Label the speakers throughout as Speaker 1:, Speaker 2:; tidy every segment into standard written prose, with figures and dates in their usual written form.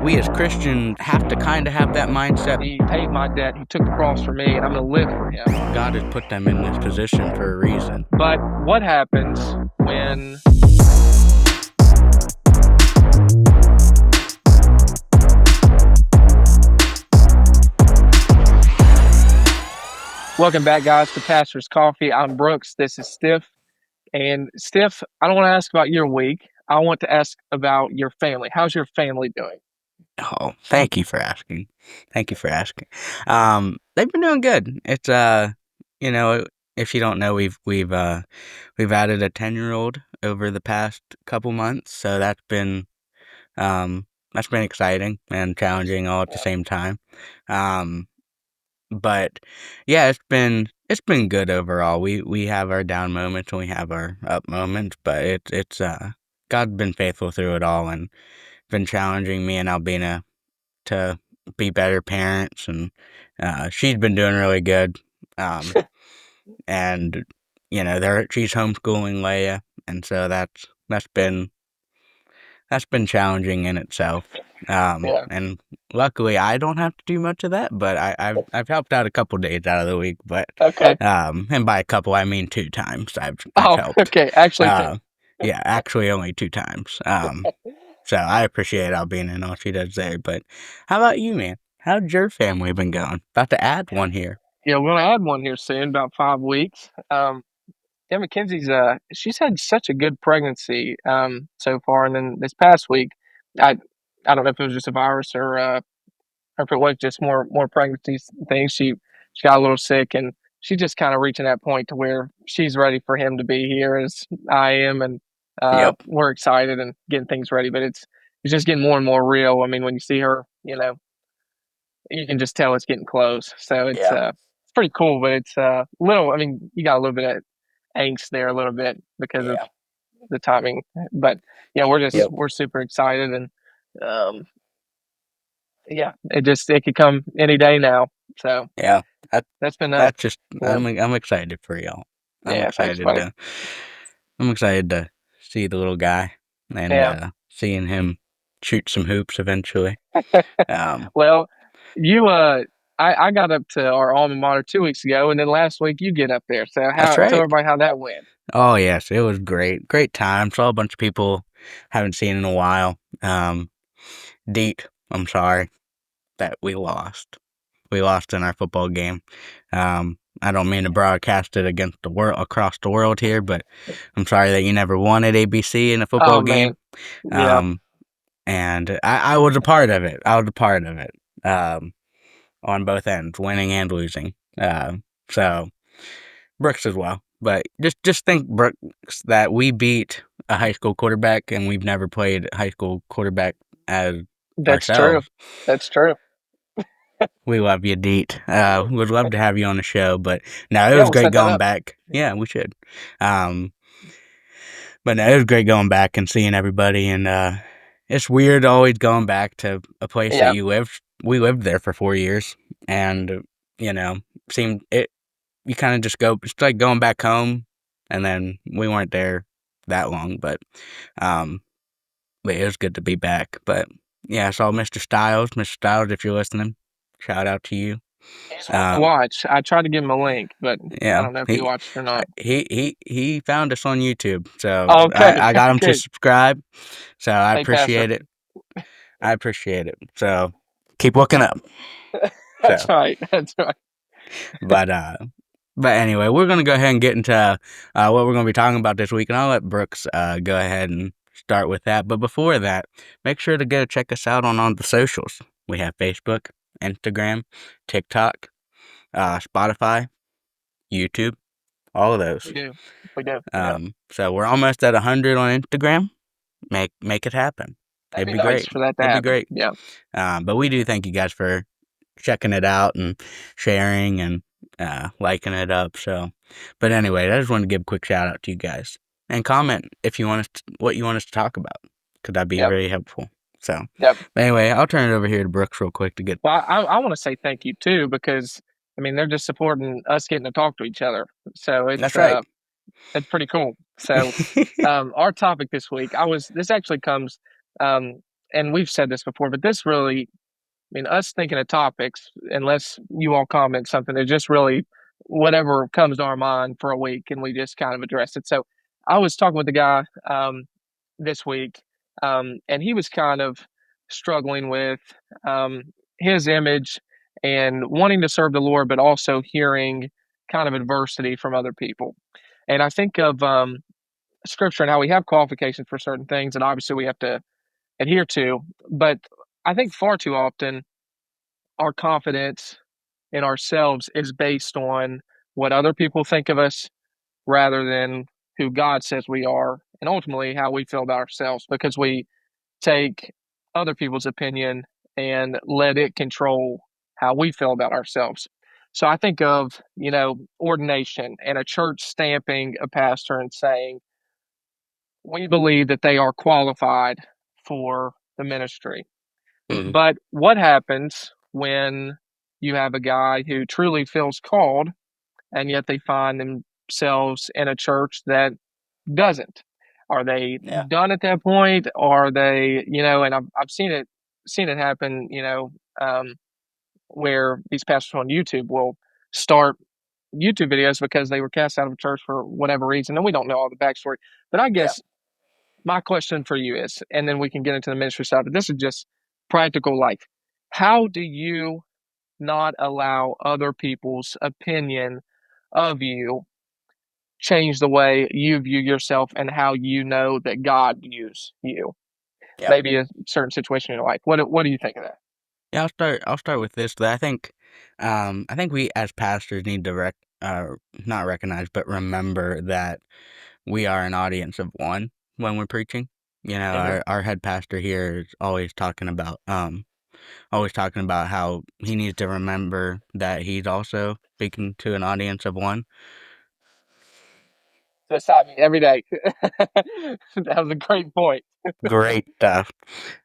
Speaker 1: we as Christians have to kind of have that mindset.
Speaker 2: He paid my debt. He took the cross for me, and I'm going to live for him.
Speaker 1: God has put them in this position for a reason.
Speaker 2: But what happens when Welcome back, guys, to Pastor's Coffee. I'm Brooks. This is Stiff. And Stiff, I don't want to ask about your week. I want to ask about your family. How's your family doing?
Speaker 1: Oh, thank you for asking. Thank you for asking. They've been doing good. It's you know, if you don't know, we've added a 10-year-old over the past couple months, so that's been exciting and challenging all at the same time. But yeah, it's been good overall. We have our down moments and we have our up moments, but it's God's been faithful through it all and been challenging me and Albina to be better parents, and she's been doing really good. And she's homeschooling Leia, and so that's been challenging in itself.
Speaker 2: Yeah.
Speaker 1: And luckily I don't have to do much of that, but I've helped out a couple days out of the week, but
Speaker 2: Okay.
Speaker 1: and by a couple I mean 2 times I've
Speaker 2: Oh,
Speaker 1: helped.
Speaker 2: okay. Actually, two.
Speaker 1: Yeah, actually only 2 times. So I appreciate Albina and all she does there. But how about you, man? How's your family been going? About to add one here.
Speaker 2: Yeah, we're gonna add one here soon, about 5 weeks. Yeah, Mackenzie's she's had such a good pregnancy so far, and then this past week, I I don't know if it was just a virus or if it was just more pregnancy things. She got a little sick, and she's just kind of reaching that point to where she's ready for him to be here as I am, and
Speaker 1: Yep.
Speaker 2: we're excited and getting things ready. But it's just getting more and more real. I mean, when you see her, you can just tell it's getting close. So
Speaker 1: Yeah.
Speaker 2: it's pretty cool, but it's little. I mean, you got a little bit of angst there a little bit because of
Speaker 1: Yeah.
Speaker 2: the timing. But yeah,
Speaker 1: Yep.
Speaker 2: we're super excited, and um, yeah, it could come any day now. So
Speaker 1: Yeah. That
Speaker 2: that's been
Speaker 1: that's just
Speaker 2: yeah,
Speaker 1: I'm excited for y'all. I'm
Speaker 2: yeah. Thanks,
Speaker 1: excited
Speaker 2: buddy.
Speaker 1: to I'm excited to see the little guy and
Speaker 2: Yeah.
Speaker 1: seeing him shoot some hoops eventually. Um,
Speaker 2: Well, you I got up to our alma mater 2 weeks ago, and then last week you get up there. So
Speaker 1: that's
Speaker 2: tell
Speaker 1: right.
Speaker 2: everybody how that went.
Speaker 1: Oh yes, it was great. Great time. Saw a bunch of people haven't seen in a while. Deet, I'm sorry that we lost. We lost in our football game. I don't mean to broadcast it against the world across the world here, but I'm sorry that you never won at ABC in a
Speaker 2: Oh
Speaker 1: football
Speaker 2: man,
Speaker 1: game.
Speaker 2: yeah,
Speaker 1: Um, and I was a part of it. I was a part of it. On both ends, winning and losing. So Brooks as well. But just think, Brooks, that we beat a high school quarterback, and we've never played a high school quarterback as
Speaker 2: that's true.
Speaker 1: ourselves.
Speaker 2: That's true.
Speaker 1: We love you, Deet. Would love to have you on the show, but no, it
Speaker 2: Yeah,
Speaker 1: was
Speaker 2: we'll
Speaker 1: great
Speaker 2: set that
Speaker 1: going
Speaker 2: up.
Speaker 1: back. Yeah, we should. Um, but no, it was great going back and seeing everybody, and it's weird always going back to a place that
Speaker 2: Yeah,
Speaker 1: you lived. We lived there for 4 years, and you know, seemed it. You kind of just go. It's like going back home, and then we weren't there that long, um, but it was good to be back. But yeah, I saw Mr. Styles. Mr. Styles, if you're listening, shout out to you.
Speaker 2: he's one to
Speaker 1: Um,
Speaker 2: watch. I tried to give him a link, but I
Speaker 1: yeah,
Speaker 2: don't know if he watched or not.
Speaker 1: he found us on YouTube, so
Speaker 2: Okay,
Speaker 1: I got him to
Speaker 2: good.
Speaker 1: subscribe. So I
Speaker 2: Hey, Pastor.
Speaker 1: appreciate it. I appreciate it. So keep looking up.
Speaker 2: That's
Speaker 1: So,
Speaker 2: right. That's right.
Speaker 1: but but anyway, we're gonna go ahead and get into what we're gonna be talking about this week, and I'll let Brooks go ahead and start with that. But before that, make sure to go check us out on the socials. We have Facebook, Instagram, TikTok, Spotify, YouTube, all of
Speaker 2: We
Speaker 1: those.
Speaker 2: do. We do. Yeah.
Speaker 1: So we're almost at 100 on Instagram. Make it happen.
Speaker 2: That'd
Speaker 1: It'd
Speaker 2: be
Speaker 1: be
Speaker 2: nice
Speaker 1: great.
Speaker 2: for that to
Speaker 1: It'd be
Speaker 2: happen.
Speaker 1: great.
Speaker 2: Yeah.
Speaker 1: But we do thank you guys for checking it out and sharing and liking it up. So, but anyway, I just want to give a quick shout out to you guys and comment if you want what you want us to talk about, because that'd be
Speaker 2: Yep.
Speaker 1: very helpful. So,
Speaker 2: Yep.
Speaker 1: but anyway, I'll turn it over here to Brooks real quick to get.
Speaker 2: Well, I want to say thank you too because I mean they're just supporting us getting to talk to each other. So
Speaker 1: That's right.
Speaker 2: it's pretty cool. So our topic this week, this actually comes and we've said this before, but this really, I mean, us thinking of topics, unless you all comment something, it's just really whatever comes to our mind for a week, and we just kind of address it. So I was talking with the guy this week, and he was kind of struggling with um, his image and wanting to serve the Lord, but also hearing kind of adversity from other people. And I think of scripture and how we have qualifications for certain things, and obviously we have to adhere to. But I think far too often our confidence in ourselves is based on what other people think of us rather than who God says we are, and ultimately how we feel about ourselves, because we take other people's opinion and let it control how we feel about ourselves. So I think of, ordination and a church stamping a pastor and saying, we believe that they are qualified for the ministry.
Speaker 1: Mhm.
Speaker 2: But what happens when you have a guy who truly feels called and yet they find themselves in a church that doesn't? Are they
Speaker 1: Yeah.
Speaker 2: done at that point? Are they, and I've seen it happen, where these pastors on YouTube will start YouTube videos because they were cast out of a church for whatever reason, and we don't know all the backstory. But I
Speaker 1: Yeah.
Speaker 2: guess my question for you is, and then we can get into the ministry side, but this is just practical life. How do you not allow other people's opinion of you change the way you view yourself and how you know that God views you?
Speaker 1: Yeah.
Speaker 2: Maybe a certain situation in your life. What do you think of that?
Speaker 1: Yeah, I'll start with this. That I think we as pastors need to not recognize, but remember that we are an audience of one when we're preaching.
Speaker 2: Hmm.
Speaker 1: Our head pastor here is always talking about how he needs to remember that he's also speaking to an audience of one.
Speaker 2: Beside me every day. That was a great point.
Speaker 1: Great stuff.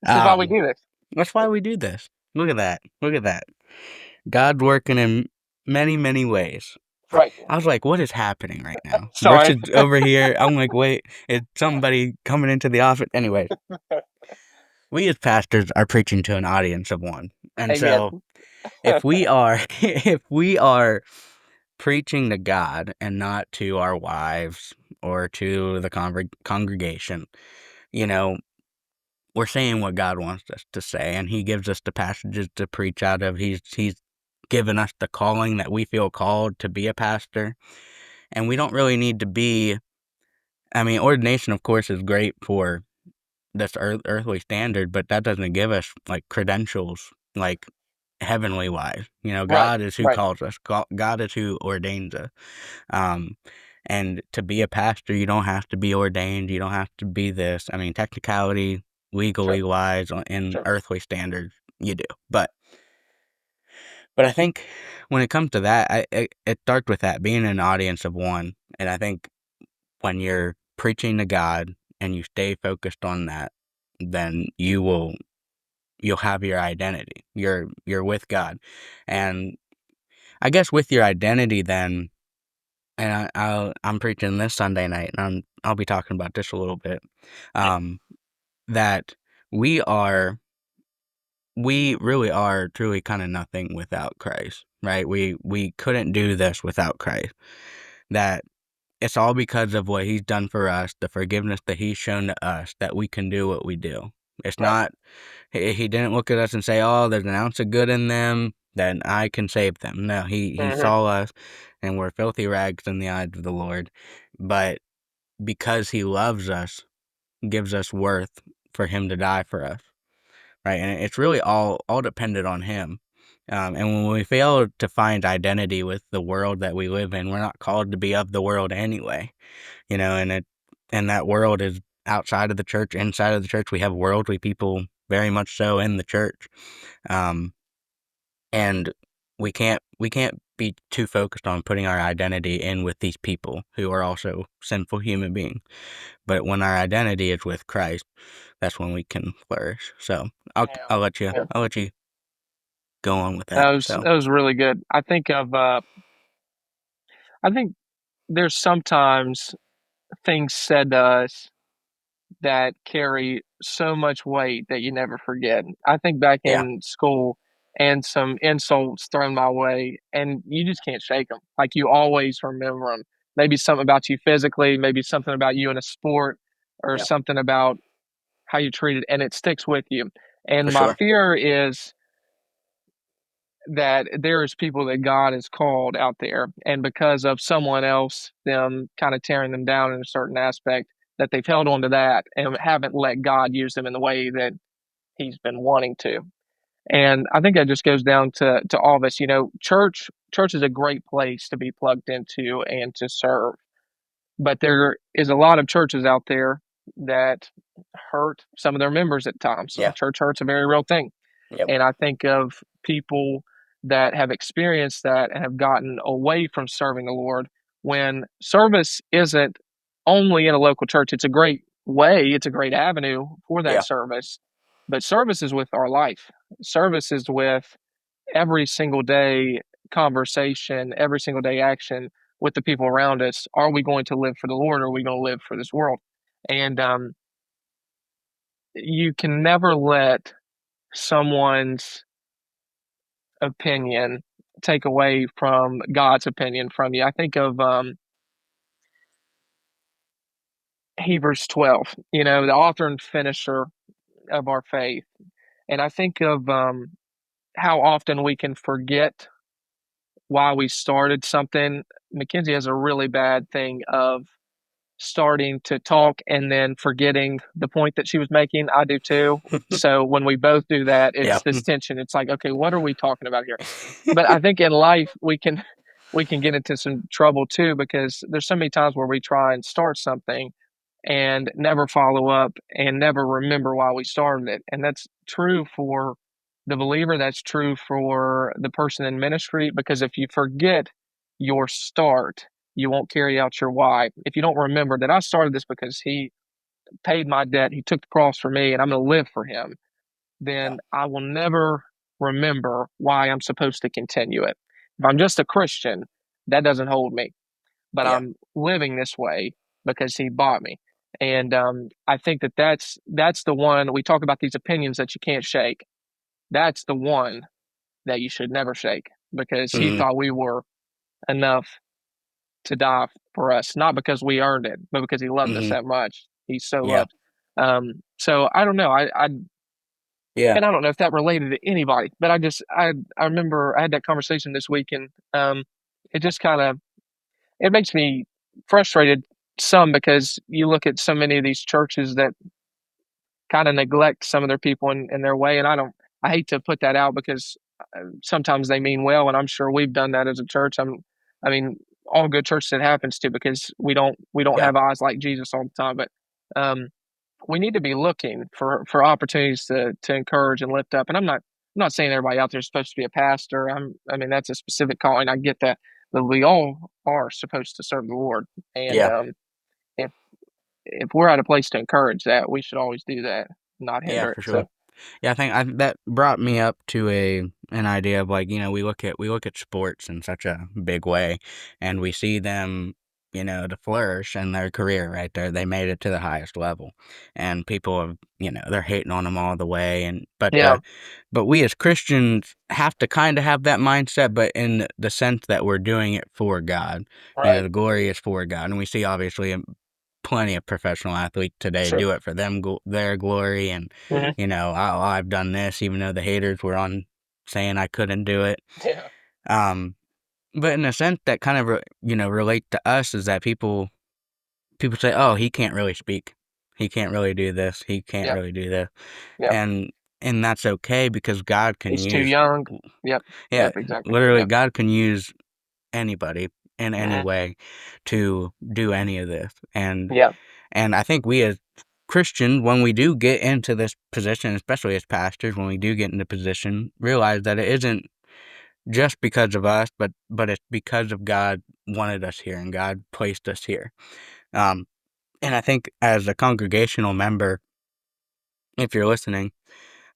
Speaker 2: This is why we
Speaker 1: Um,
Speaker 2: do this.
Speaker 1: that's why we do this. Look at that. Look at that. God's working in many, many ways.
Speaker 2: Right.
Speaker 1: I was like, what is happening right now? Brooks
Speaker 2: Sorry.
Speaker 1: is over here. I'm like, wait, is somebody coming into the office? Anyways, we as pastors are preaching to an audience of one. And
Speaker 2: Amen.
Speaker 1: so if we are if we are preaching to God and not to our wives or to the congregation, you know, we're saying what God wants us to say, and He gives us the passages to preach out of. He's given us the calling that we feel called to be a pastor, and we don't really need to be. I mean, ordination, of course, is great for this earthly standard, but that doesn't give us like credentials, like heavenly wise.
Speaker 2: Right.
Speaker 1: God is who
Speaker 2: Right.
Speaker 1: calls us. God is who ordains us. Um, and to be a pastor, you don't have to be ordained. You don't have to be this. I mean, technicality,
Speaker 2: Sure.
Speaker 1: legally wise, in
Speaker 2: Sure.
Speaker 1: earthly standards, you do. But I think when it comes to that, it starts with that being an audience of one. And I think when you're preaching to God and you stay focused on that, then you'll have your identity. You're with God, and I guess with your identity, then, and I'm preaching this Sunday night, and I'll be talking about this a little bit. Um, that we are we really are truly kind of nothing without Christ, right? We couldn't do this without Christ. That it's all because of what He's done for us, the forgiveness that He's shown to us, that we can do what we do. It's
Speaker 2: Right.
Speaker 1: not he didn't look at us and say, "Oh, there's an ounce of good in them, then I can save them." No, he
Speaker 2: Hmm.
Speaker 1: saw us, and we're filthy rags in the eyes of the Lord. But because He loves us, gives us worth for Him to die for us, right? And it's really all dependent on Him. And when we fail to find identity with the world that we live in, we're not called to be of the world anyway. And that world is outside of the church, inside of the church. We have worldly people, very much so, in the church. Um, and we can't be too focused on putting our identity in with these people who are also sinful human beings. But when our identity is with Christ, that's when we can flourish. So I'll
Speaker 2: Yeah.
Speaker 1: I'll let you
Speaker 2: Yeah.
Speaker 1: I'll let you go on with that.
Speaker 2: That was
Speaker 1: So
Speaker 2: that was really good. I think there's sometimes things said to us that carry so much weight that you never forget. I think back
Speaker 1: Yeah,
Speaker 2: in school and some insults thrown my way, and you just can't shake them. Like you always remember them. Maybe something about you physically, maybe something about you in a sport, or
Speaker 1: yeah,
Speaker 2: something about how you treated, and it sticks with you.
Speaker 1: for
Speaker 2: And my
Speaker 1: sure.
Speaker 2: fear is that there is people that God has called out there, and because of someone else, them kind of tearing them down in a certain aspect, that they've held on to that and haven't let God use them in the way that He's been wanting to. And I think that just goes down to all of us. You know, church is a great place to be plugged into and to serve, but there is a lot of churches out there that hurt some of their members at times.
Speaker 1: Yeah,
Speaker 2: Church hurt's a very real thing.
Speaker 1: yep,
Speaker 2: And I think of people that have experienced that and have gotten away from serving the Lord when service isn't only in a local church. It's a great way, it's a great avenue for that
Speaker 1: yeah,
Speaker 2: service. But service is with our life. Service is with every single day conversation, every single day action with the people around us. Are we going to live for the Lord or are we going to live for this world? And you can never let someone's opinion take away from God's opinion from you. I think of Hebrews 12, you know, the author and finisher of our faith. And I think of how often we can forget why we started something. Mackenzie has a really bad thing of starting to talk and then forgetting the point that she was making. I do too. So when we both do that,
Speaker 1: yeah,
Speaker 2: it's this tension. It's like, okay, what are we talking about here? But I think in life we can get into some trouble too because there's so many times where we try and start something and never follow up and never remember why we started it. And that's true for the believer, that's true for the person in ministry because if you forget your start, you won't carry out your why. If you don't remember that I started this because he paid my debt, he took the cross for me and I'm going to live for him,
Speaker 1: yeah,
Speaker 2: then I will never remember why I'm supposed to continue it. If I'm just a Christian, that doesn't hold me, but
Speaker 1: yeah,
Speaker 2: I'm living this way because He bought me. And I think that that's the one we talk about these opinions that you can't shake. That's the one that you should never shake because He
Speaker 1: hmm,
Speaker 2: thought we were enough to die for us, not because we earned it, but because He loved us
Speaker 1: hmm,
Speaker 2: that much. He's so
Speaker 1: yeah,
Speaker 2: loved. So I don't know.
Speaker 1: yeah,
Speaker 2: And I don't know if that related to anybody, but I remember I had that conversation this week, and it just kind of it makes me frustrated some because you look at so many of these churches that kind of neglect some of their people in their way, and I hate to put that out because sometimes they mean well, and I'm sure we've done that as a church. I mean, all good churches it happens to because we don't
Speaker 1: yeah,
Speaker 2: have eyes like Jesus all the time, but um, we need to be looking for opportunities to encourage and lift up. And I'm not saying everybody out there is supposed to be a pastor. I mean that's a specific calling. I get that, but we all are supposed to serve the Lord. And
Speaker 1: yeah,
Speaker 2: if if we're at a place to encourage that, we should always do that, not
Speaker 1: yeah,
Speaker 2: hinder it.
Speaker 1: for sure.
Speaker 2: So
Speaker 1: Yeah, that brought me up to an idea of like, we look at sports in such a big way, and we see them, to flourish in their career right there. They made it to the highest level, and people have, they're hating on them all the way. And
Speaker 2: yeah,
Speaker 1: but we as Christians have to kind of have that mindset, but in the sense that we're doing it for God.
Speaker 2: right,
Speaker 1: The glory is for God, and we see obviously plenty of professional athletes today
Speaker 2: sure,
Speaker 1: do it for their glory, and
Speaker 2: hmm,
Speaker 1: I've done this even though the haters were on saying I couldn't do it.
Speaker 2: yeah,
Speaker 1: um but in a sense that kind of relate to us is that people say, oh, he can't really speak, he can't really do this, he can't
Speaker 2: yeah,
Speaker 1: really do this,
Speaker 2: yeah.
Speaker 1: and that's okay because God can
Speaker 2: He's too
Speaker 1: use,
Speaker 2: young. Yep,
Speaker 1: yeah,
Speaker 2: yep, exactly.
Speaker 1: literally
Speaker 2: Yep,
Speaker 1: God can use anybody in any
Speaker 2: hmm,
Speaker 1: way to do any of this.
Speaker 2: yeah,
Speaker 1: And I think we as Christians, when we do get into this position, especially as pastors, when we do get into position, realize that it isn't just because of us, but it's because of God wanted us here and God placed us here. Um, and I think as a congregational member, if you're listening,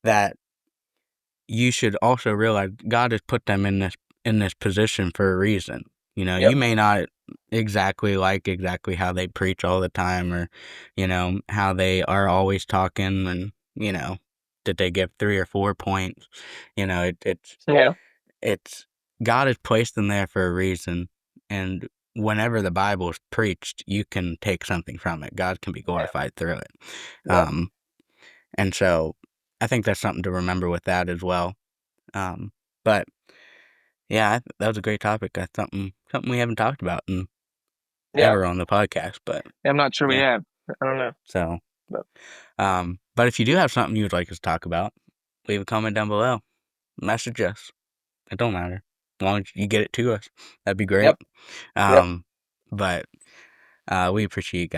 Speaker 1: that you should also realize God has put them in this position for a reason.
Speaker 2: yep,
Speaker 1: You may not. exactly how they preach all the time, or how they are always talking, and did they give 3 or 4 points?
Speaker 2: Yeah.
Speaker 1: It's God has placed them there for a reason, and whenever the Bible is preached, you can take something from it. God can be
Speaker 2: Yeah.
Speaker 1: glorified through it.
Speaker 2: Yep.
Speaker 1: um and so I think that's something to remember with that as well. But yeah, that was a great topic. That's something we haven't talked about
Speaker 2: Yeah.
Speaker 1: ever on the podcast. But
Speaker 2: I'm not sure we
Speaker 1: yeah,
Speaker 2: have. I don't know.
Speaker 1: so
Speaker 2: But
Speaker 1: but if you do have something you would like us to talk about, leave a comment down below. Message us. It don't matter, as long as you get it to us. That'd be great.
Speaker 2: yep. Yep.
Speaker 1: But we appreciate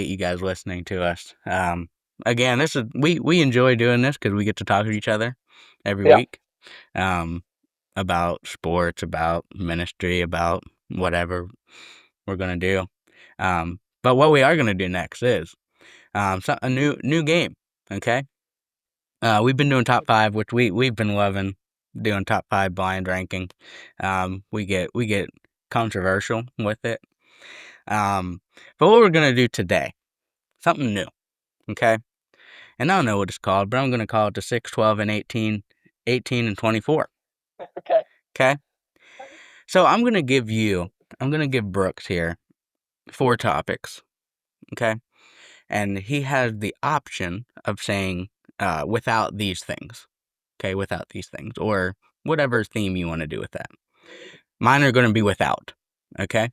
Speaker 1: you guys listening to us. Again, this is we enjoy doing this because we get to talk to each other every
Speaker 2: Yeah.
Speaker 1: week. Um, about sports, about ministry, about whatever we're gonna do. But what we are gonna do next is a new game. Okay. We've been doing top five, which we've been loving doing top five blind ranking. We get controversial with it. Um, but what we're gonna do today, something new. Okay. And I don't know what it's called, but I'm gonna call it the 6, 12, and 18, 18 and 24.
Speaker 2: Okay.
Speaker 1: Okay. So I'm gonna give Brooks here 4 topics. Okay. And he has the option of saying, without these things. Okay. Without these things, or whatever theme you want to do with that. Mine are going to be without. Okay.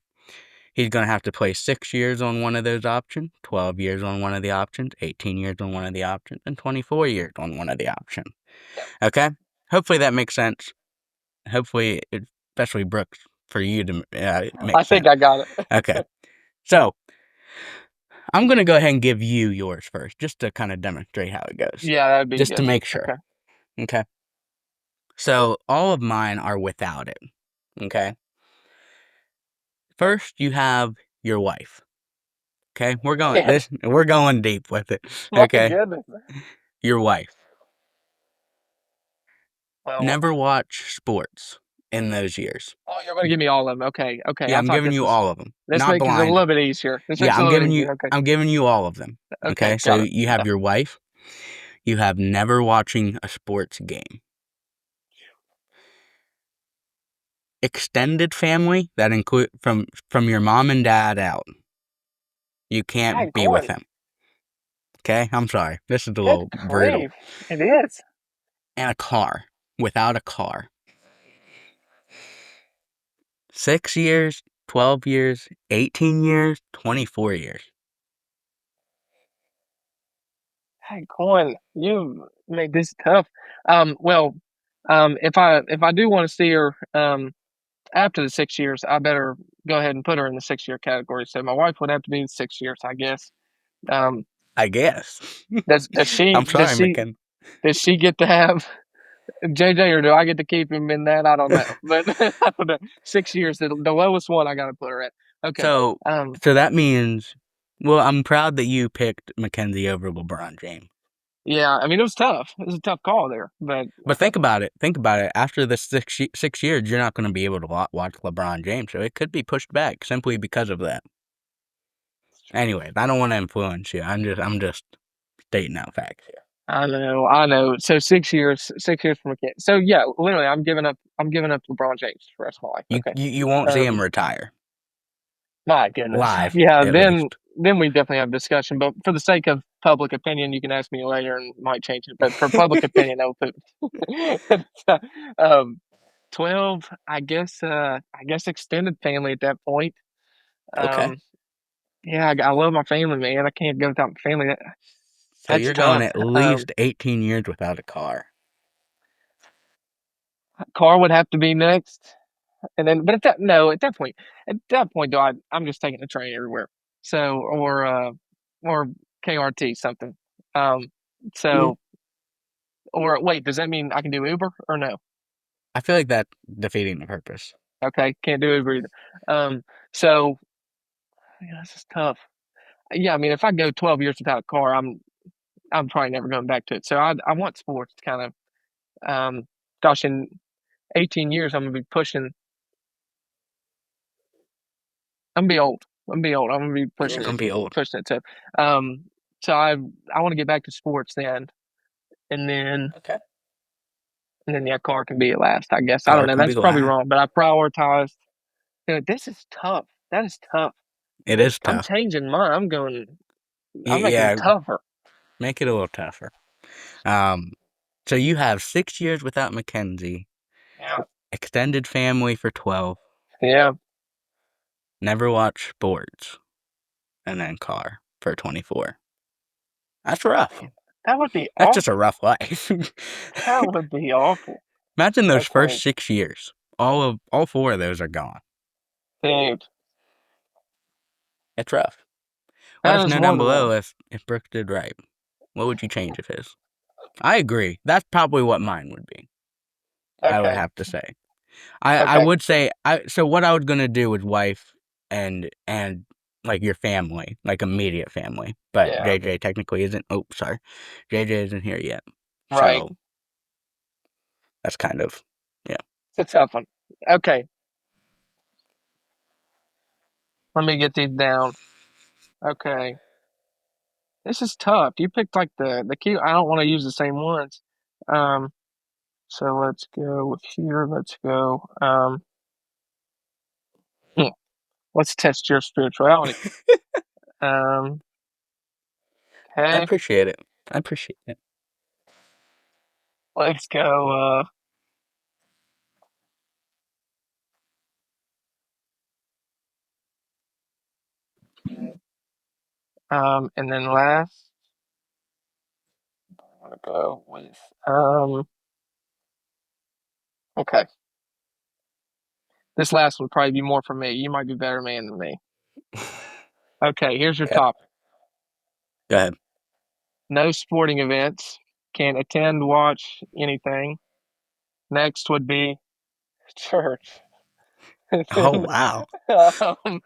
Speaker 1: He's going to have to play 6 years on one of those options, 12 years on one of the options, 18 years on one of the options, and 24 years on one of the options.
Speaker 2: Yep.
Speaker 1: Okay. Hopefully that makes sense. Hopefully, especially Brooks, for you to
Speaker 2: I
Speaker 1: make
Speaker 2: think
Speaker 1: sense.
Speaker 2: I got it.
Speaker 1: Okay. So I'm going to go ahead and give you yours first, just to kind of demonstrate how it goes,
Speaker 2: Yeah, that'd be
Speaker 1: just to
Speaker 2: good.
Speaker 1: make sure.
Speaker 2: Okay.
Speaker 1: Okay. So all of mine are without it. Okay. First, you have your wife. Okay.
Speaker 2: Man,
Speaker 1: We're going deep with it.
Speaker 2: my
Speaker 1: Okay.
Speaker 2: goodness.
Speaker 1: Your wife.
Speaker 2: Well,
Speaker 1: Never watch sports in those years.
Speaker 2: oh, you're gonna give me all of them. Okay. Okay.
Speaker 1: Yeah,
Speaker 2: I
Speaker 1: I'm
Speaker 2: thought
Speaker 1: giving
Speaker 2: this
Speaker 1: you
Speaker 2: was.
Speaker 1: all of them,
Speaker 2: This
Speaker 1: not
Speaker 2: makes it a
Speaker 1: blind.
Speaker 2: little bit easier. This
Speaker 1: Yeah,
Speaker 2: makes it a little easier. Okay.
Speaker 1: I'm giving you all of them.
Speaker 2: Okay.
Speaker 1: Okay. So
Speaker 2: Got it.
Speaker 1: you
Speaker 2: Yeah.
Speaker 1: have your wife, you have never watching a sports game. Extended family that include from your mom and dad out. You can't
Speaker 2: Dang,
Speaker 1: be with
Speaker 2: corn.
Speaker 1: them. Okay? I'm sorry. This is a
Speaker 2: Good
Speaker 1: little brutal.
Speaker 2: grief. It is.
Speaker 1: And a car. Without a car. 6 years, 12 years, 18 years, 24 years.
Speaker 2: Dang, corn. You made this tough. Well, if I do want to see her, after the 6 years, I better go ahead and put her in the 6 year category. So my wife would have to be in 6 years, I guess. Um,
Speaker 1: I guess.
Speaker 2: does she
Speaker 1: I'm sorry, McKen.
Speaker 2: does she get to have JJ, or do I get to keep him in that? I don't know, but I don't know. 6 years, the lowest one I got to put her at. Okay.
Speaker 1: So,
Speaker 2: Um,
Speaker 1: so that means, well, I'm proud that you picked Mackenzie over LeBron James.
Speaker 2: yeah, I mean it was tough. It was a tough call there, but
Speaker 1: But think about it. Think about it. After the 6 years, you're not going to be able to watch LeBron James, so it could be pushed back simply because of that. Anyways, I don't want to influence you. I'm just stating out facts here.
Speaker 2: I know. So 6 years, 6 years from a kid. So yeah, literally, I'm giving up LeBron James for the rest of my life.
Speaker 1: You
Speaker 2: Okay.
Speaker 1: you, you won't see him
Speaker 2: Um,
Speaker 1: retire
Speaker 2: my goodness.
Speaker 1: live,
Speaker 2: Yeah.
Speaker 1: at least.
Speaker 2: Then we definitely have a discussion. But for the sake of public opinion, you can ask me later and might change it. But for public opinion, I'll put um 12. I guess extended family at that point.
Speaker 1: Okay,
Speaker 2: Um, yeah, I love my family, man. I can't go without my family.
Speaker 1: so
Speaker 2: That's
Speaker 1: you're going
Speaker 2: tough.
Speaker 1: at least 18 years without a car.
Speaker 2: Car would have to be next. And then, but at that no, at that point, though, I'm just taking the train everywhere. So or KRT something. Um,
Speaker 1: Mhm.
Speaker 2: so or wait, does that mean I can do Uber or no?
Speaker 1: I feel like that's defeating the purpose.
Speaker 2: Okay, can't do Uber either. So yeah, this is tough. Yeah, I mean, if I go 12 years without a car, I'm probably never going back to it. So I want sports to kind of gosh, in 18 years, I'm gonna be pushing I'm gonna be old. I'm gonna be old. I'm gonna be
Speaker 1: You're gonna be old.
Speaker 2: pushing it too. Um, so I want to get back to sports then, and then
Speaker 1: Okay.
Speaker 2: yeah, car can be at last. I guess I don't
Speaker 1: Car
Speaker 2: know.
Speaker 1: can be
Speaker 2: That's probably
Speaker 1: last.
Speaker 2: wrong, but I prioritized. Dude, this is tough. That is tough.
Speaker 1: It is
Speaker 2: I'm
Speaker 1: tough.
Speaker 2: changing mine. I'm going. I'm making it
Speaker 1: Yeah,
Speaker 2: tougher.
Speaker 1: make it a little tougher. Um, so you have 6 years without Mackenzie,
Speaker 2: Yeah.
Speaker 1: extended family for 12,
Speaker 2: Yeah.
Speaker 1: never watch sports, and then car for 24. That's rough.
Speaker 2: That would be
Speaker 1: That's just
Speaker 2: awful.
Speaker 1: a rough life.
Speaker 2: That would be awful.
Speaker 1: Imagine those first
Speaker 2: Okay.
Speaker 1: 6 years. All four of those are gone.
Speaker 2: Dude,
Speaker 1: It's rough. Let
Speaker 2: that
Speaker 1: us
Speaker 2: is
Speaker 1: know down
Speaker 2: one
Speaker 1: below
Speaker 2: rough.
Speaker 1: if Brooke did right. What would you change of his? I agree. That's probably what mine would be. I would
Speaker 2: Okay.
Speaker 1: have to say. I
Speaker 2: Okay.
Speaker 1: would say so what I was gonna do with wife and like your family, like immediate family. But
Speaker 2: Yeah.
Speaker 1: JJ technically isn't sorry. JJ isn't here yet.
Speaker 2: Right.
Speaker 1: So that's kind of yeah.
Speaker 2: It's a tough one. Okay. Let me get these down. Okay. This is tough. You picked like the key. I don't want to use the same ones. Um, so let's go with here. Let's go. Hmm, let's test your spirituality. Um,
Speaker 1: I
Speaker 2: okay.
Speaker 1: appreciate it. I appreciate it.
Speaker 2: Let's go. And then last, I want to go with. Okay. This last would probably be more for me. You might be better man than me. Okay. Here's your
Speaker 1: Okay.
Speaker 2: top.
Speaker 1: Go ahead.
Speaker 2: No sporting events. Can't attend, watch anything. Next would be church.
Speaker 1: Oh wow.
Speaker 2: um,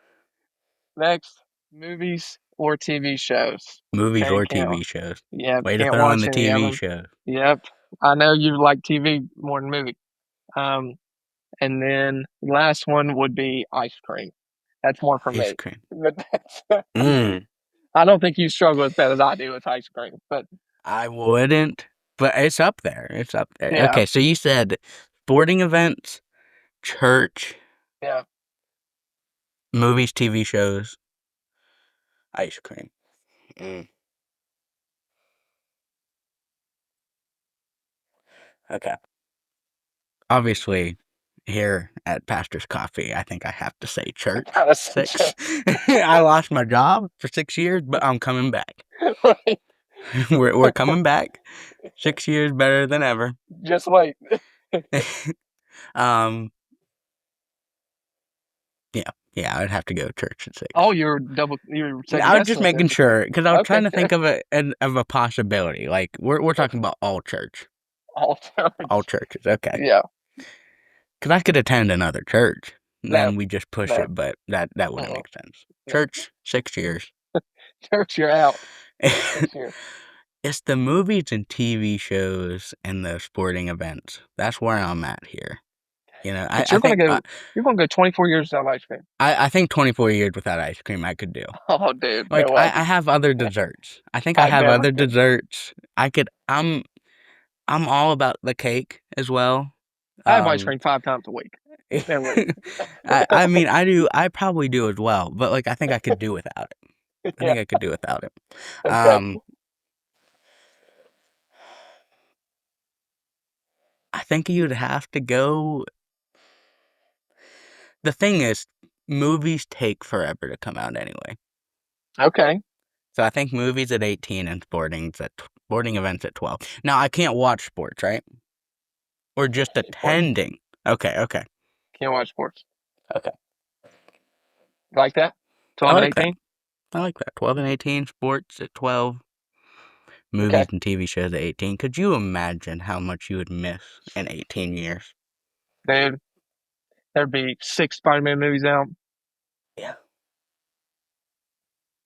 Speaker 2: next, movies or TV shows.
Speaker 1: Movies
Speaker 2: Okay,
Speaker 1: or
Speaker 2: can't.
Speaker 1: TV shows.
Speaker 2: Yep,
Speaker 1: Way to
Speaker 2: can't
Speaker 1: throw in
Speaker 2: watch
Speaker 1: the
Speaker 2: any of
Speaker 1: TV
Speaker 2: them.
Speaker 1: shows.
Speaker 2: Yep, I know you like TV more than movie. Um, and then last one would be ice cream. That's more for
Speaker 1: Ice
Speaker 2: me.
Speaker 1: cream.
Speaker 2: But
Speaker 1: Mm.
Speaker 2: I don't think you struggle as bad as I do with ice cream. But
Speaker 1: I wouldn't, but it's up there. It's up there.
Speaker 2: yeah,
Speaker 1: Okay, so you said sporting events, church,
Speaker 2: yeah.
Speaker 1: movies, TV shows, ice cream. Mm. Okay. Obviously, here at Pastor's Coffee, I think I have to say
Speaker 2: I
Speaker 1: church.
Speaker 2: gotta say church.
Speaker 1: 6. I lost my job for 6 years, but I'm coming back.
Speaker 2: Right.
Speaker 1: We're coming back. 6 years better than ever.
Speaker 2: Just wait.
Speaker 1: um, yeah, yeah, I'd have to go church at
Speaker 2: Oh,
Speaker 1: 6.
Speaker 2: you're second
Speaker 1: I was just
Speaker 2: guessing it then.
Speaker 1: making sure because I was
Speaker 2: Okay.
Speaker 1: trying to think of a possibility. Like we're talking about all church,
Speaker 2: All
Speaker 1: all
Speaker 2: church.
Speaker 1: churches. Okay,
Speaker 2: Yeah.
Speaker 1: because I could attend another church, and
Speaker 2: No,
Speaker 1: then we just push
Speaker 2: no.
Speaker 1: it, but that wouldn't
Speaker 2: Uh-uh.
Speaker 1: make sense.
Speaker 2: No.
Speaker 1: Church, 6 years.
Speaker 2: Church, you're out. 6 years.
Speaker 1: It's the movies and TV shows and the sporting events. That's where I'm at here. You know,
Speaker 2: But you're gonna go 24 years without ice cream.
Speaker 1: I think 24 years without ice cream I could do.
Speaker 2: Oh, dude,
Speaker 1: Like
Speaker 2: no way.
Speaker 1: I have other desserts. I think I
Speaker 2: I
Speaker 1: have
Speaker 2: never
Speaker 1: other
Speaker 2: could.
Speaker 1: desserts. I'm all about the cake as well.
Speaker 2: I have ice
Speaker 1: Um,
Speaker 2: cream 5 times a week. At least.
Speaker 1: I mean I do I probably do as well, but like I think I could do without it. I
Speaker 2: Yeah.
Speaker 1: think I could do without it.
Speaker 2: Okay.
Speaker 1: Um, I think you'd have to go. The thing is, movies take forever to come out anyway.
Speaker 2: Okay.
Speaker 1: So I think movies at 18 and sporting events at 12. Now I can't watch sports, right? Or just
Speaker 2: Sports.
Speaker 1: attending. Okay, okay,
Speaker 2: Can't watch sports.
Speaker 1: okay.
Speaker 2: Like that?
Speaker 1: I
Speaker 2: 12 and
Speaker 1: like that.
Speaker 2: 18?
Speaker 1: I like that. 12 and 18, sports at 12, movies
Speaker 2: Okay.
Speaker 1: and TV shows at 18. Could you imagine how much you would miss in 18 years?
Speaker 2: Dude, there'd be 6 Spider-Man movies out.
Speaker 1: Yeah.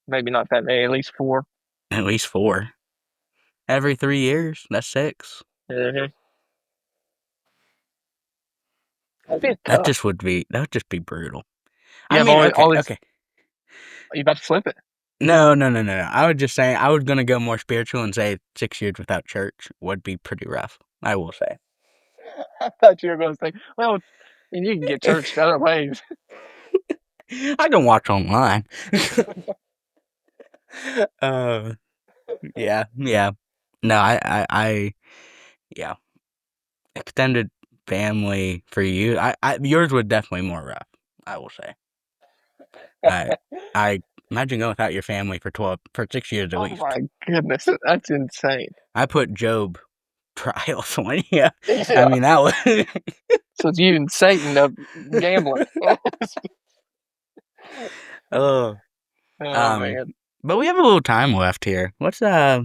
Speaker 2: Maybe not that many, at least 4.
Speaker 1: At least 4. Every 3 years, that's 6.
Speaker 2: Mm-hmm. That'd be
Speaker 1: That
Speaker 2: tough.
Speaker 1: just would be, that would just be brutal.
Speaker 2: You
Speaker 1: I
Speaker 2: have
Speaker 1: mean, okay,
Speaker 2: all these
Speaker 1: okay.
Speaker 2: Are you about to flip it?
Speaker 1: No, no, no, no, no. I was just saying I was gonna go more spiritual and say 6 years without church would be pretty rough. I will say.
Speaker 2: I thought you were going to say, well, and you can get church other ways.
Speaker 1: I can watch online. uh, yeah, yeah. No, yeah. Extended family for you. Yours was definitely more rough. I will say. I, I imagine going without your family for 6 years at
Speaker 2: Oh
Speaker 1: least.
Speaker 2: my goodness, that's insane.
Speaker 1: I put Job trials on you. I
Speaker 2: Yeah.
Speaker 1: mean that was.
Speaker 2: So it's you and Satan of gambling.
Speaker 1: Oh,
Speaker 2: Oh
Speaker 1: um,
Speaker 2: man.
Speaker 1: but we have a little time left here. Let's dive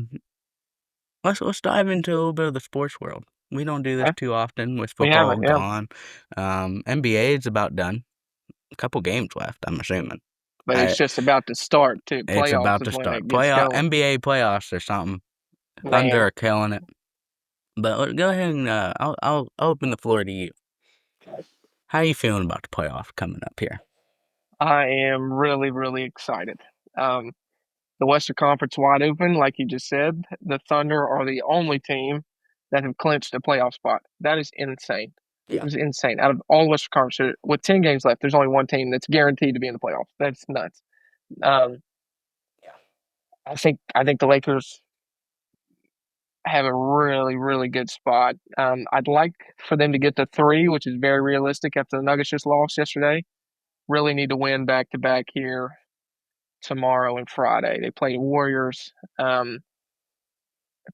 Speaker 1: into a little bit of the sports world. We don't do this
Speaker 2: Okay.
Speaker 1: too often with
Speaker 2: We
Speaker 1: football
Speaker 2: haven't, yeah.
Speaker 1: gone. NBA is about done. A couple games left, I'm assuming.
Speaker 2: But it's
Speaker 1: I
Speaker 2: just about to start too.
Speaker 1: It's
Speaker 2: Playoffs
Speaker 1: about
Speaker 2: is
Speaker 1: to
Speaker 2: when
Speaker 1: start.
Speaker 2: it gets
Speaker 1: Playoff
Speaker 2: going.
Speaker 1: NBA playoffs or something. Thunder
Speaker 2: Man,
Speaker 1: are killing it. But go ahead and I'll open the floor to you. How are you feeling about the playoffs coming up here?
Speaker 2: I am really, really excited. Um, the Western Conference wide open, like you just said. The Thunder are the only team that have clinched a playoff spot. That is insane.
Speaker 1: Yeah.
Speaker 2: It is insane. Out of all Western Conference, with 10 games left, there's only one team that's guaranteed to be in the playoffs. That's nuts. Um, I think the Lakers have a really, really good spot. I'd like for them to get to three, which is very realistic after the Nuggets just lost yesterday. Really need to win back to back here tomorrow and Friday. They play the Warriors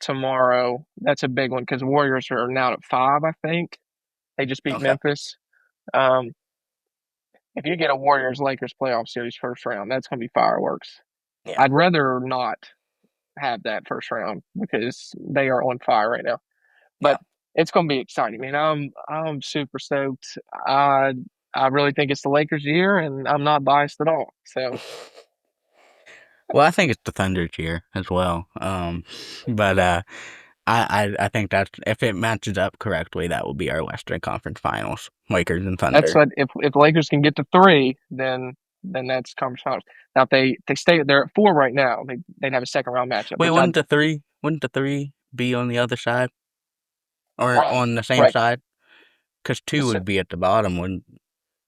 Speaker 2: tomorrow. That's a big one because Warriors are now at five, I think. They just beat
Speaker 1: Okay.
Speaker 2: Memphis. Um, if you get a Warriors Lakers playoff series first round, that's going to be fireworks.
Speaker 1: Yeah.
Speaker 2: I'd rather not have that first round because they are on fire right now.
Speaker 1: Yeah.
Speaker 2: But it's going to be exciting, man. I'm super stoked. I really think it's the Lakers' year, and I'm not biased at all. So
Speaker 1: Well, I think it's the Thunder's year as well. But I think that if it matches up correctly, that will be our Western Conference Finals, Lakers and
Speaker 2: that's
Speaker 1: Thunder.
Speaker 2: what if the Lakers can get to three, then that's conference finals. Now if they stay they're at four right now, they'd have a second round matchup,
Speaker 1: Wait,
Speaker 2: which I
Speaker 1: wouldn't the three be on the other side or
Speaker 2: right
Speaker 1: on the same
Speaker 2: right.
Speaker 1: side? Because two
Speaker 2: So
Speaker 1: would be at the bottom. Wouldn't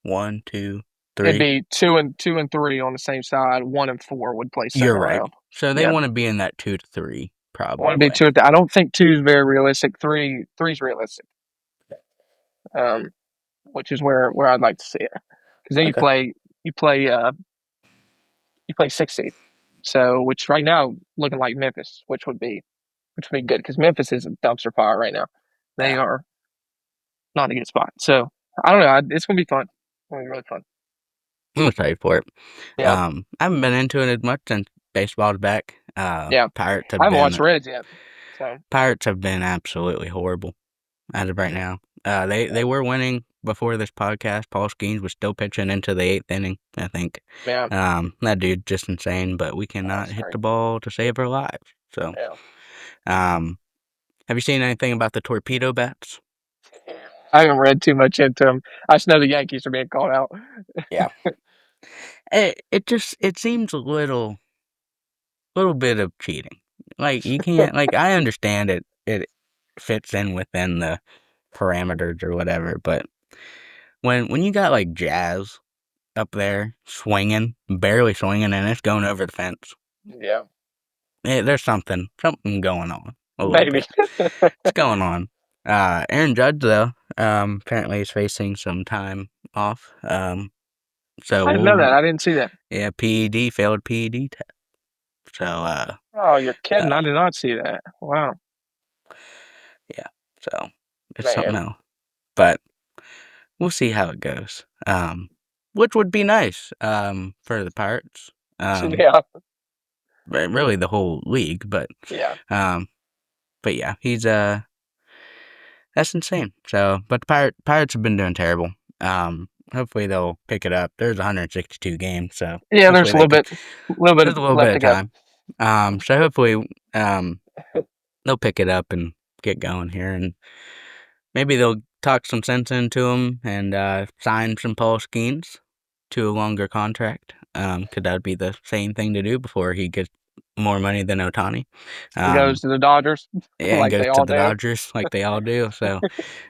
Speaker 1: one, two,
Speaker 2: it'd
Speaker 1: three?
Speaker 2: be two and three on the same side. One and four would play
Speaker 1: You're
Speaker 2: second
Speaker 1: right.
Speaker 2: round.
Speaker 1: So they
Speaker 2: Yeah,
Speaker 1: want to be in that 2 to 3,
Speaker 2: I want to be
Speaker 1: probably.
Speaker 2: two. I don't think two is very realistic. Three's realistic. Um, which is where I'd like to see it. Because then
Speaker 1: Okay.
Speaker 2: you play you play six seed. So which right now looking like Memphis, which would be good because Memphis is a dumpster fire right now. They
Speaker 1: Yeah.
Speaker 2: are not a good spot. So I don't know. It's gonna be fun. It's gonna be really fun.
Speaker 1: I'm excited for it.
Speaker 2: Yeah,
Speaker 1: I haven't been into it as much since baseball's back.
Speaker 2: yeah. I haven't watched Reds yet. So
Speaker 1: Pirates have been absolutely horrible as of right now. They
Speaker 2: yeah,
Speaker 1: were winning before this podcast. Paul Skeens was still pitching into the eighth inning, I think.
Speaker 2: yeah.
Speaker 1: That dude's just insane, but we cannot
Speaker 2: That's
Speaker 1: hit
Speaker 2: great.
Speaker 1: the ball to save our lives. So,
Speaker 2: Yeah.
Speaker 1: um, have you seen anything about the torpedo bats?
Speaker 2: I haven't read too much into them. I just know the Yankees are being called out.
Speaker 1: Yeah. It seems a little bit of cheating. Like you can't like I understand it fits in within the parameters or whatever, but when you got like Jazz up there swinging, barely swinging, and it's going over the fence,
Speaker 2: Yeah,
Speaker 1: there's something going on a little
Speaker 2: maybe.
Speaker 1: bit. It's going on. Aaron Judge though, apparently is facing some time off. So
Speaker 2: I didn't know that. I didn't see that.
Speaker 1: yeah, PED failed PED test. So
Speaker 2: Oh, you're kidding.
Speaker 1: uh
Speaker 2: I did not see that. Wow,
Speaker 1: yeah, so it's something
Speaker 2: man.
Speaker 1: else. But we'll see how it goes. Which would be nice for the Pirates. Um,
Speaker 2: Yeah,
Speaker 1: really the whole league,
Speaker 2: yeah.
Speaker 1: um, but yeah, he's that's insane. So, but the Pirates have been doing terrible. Hopefully they'll pick it up. There's 162 games, so
Speaker 2: Yeah,
Speaker 1: hopefully
Speaker 2: there's
Speaker 1: they can.
Speaker 2: a little bit
Speaker 1: There's a little
Speaker 2: left
Speaker 1: bit
Speaker 2: to
Speaker 1: of
Speaker 2: go.
Speaker 1: time. So hopefully um they'll pick it up and get going here, and maybe they'll talk some sense into him and sign some Paul Skeens to a longer contract. 'cause that'd be the same thing to do before he gets more money than Ohtani.
Speaker 2: And goes
Speaker 1: Um,
Speaker 2: to the Dodgers
Speaker 1: and
Speaker 2: like
Speaker 1: goes
Speaker 2: they
Speaker 1: to
Speaker 2: all
Speaker 1: the
Speaker 2: do.
Speaker 1: Dodgers like they all do. So,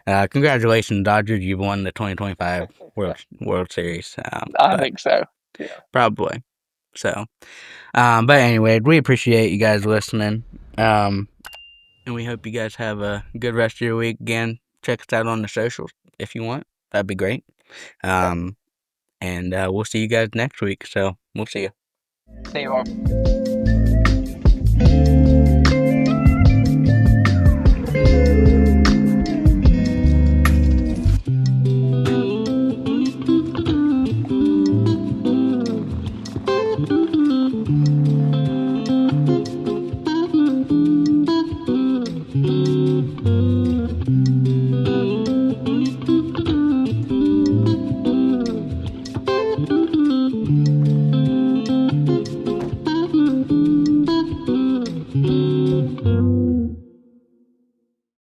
Speaker 1: congratulations, Dodgers! You've won the 2025 World Series.
Speaker 2: I
Speaker 1: But
Speaker 2: think so. Yeah.
Speaker 1: probably so. But anyway, we appreciate you guys listening. Um, and we hope you guys have a good rest of your week. Again, check us out on the socials if you want. That'd be great.
Speaker 2: Yep.
Speaker 1: Um, and we'll see you guys next week. So we'll see you.
Speaker 2: See you all.